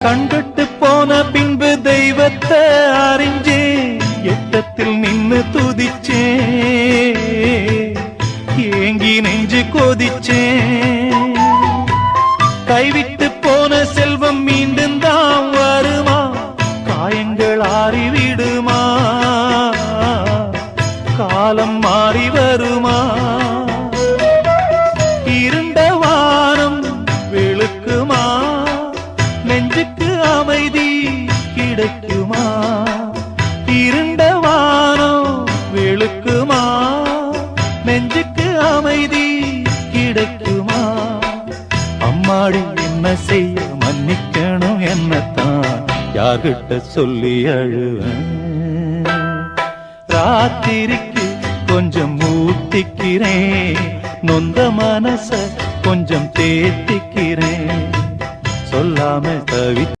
கண்கட்டு போன பின்பு தெய்வத்தை அறிஞ்சே எட்டத்தில் நின்னு துதிச்சே ஏங்கி நெஞ்சு கொதிச்சே கைவிட்டு போன செல்வம் மீண்டும் தான் வருமா காயங்கள் ஆறிவிடுமா காலம் மாறி வருமா இருண்ட வானம் வெளுக்குமா நெஞ்சுக்கு அமைதி கிடைக்குமா இருண்ட வானம் வெளுக்குமா நெஞ்சுக்கு அமைதி கிடைக்குமா அம்மாடி என்ன செய்ய மன்னிக்கணும் என்னத்தான் யார்கிட்ட சொல்லி அழுவேன் ராத்திரிக்கு கொஞ்சம் ஊத்திக்கிறேன் நொந்த மனச கொஞ்சம் தேத்திக்கிறேன் சொல்லாம தவி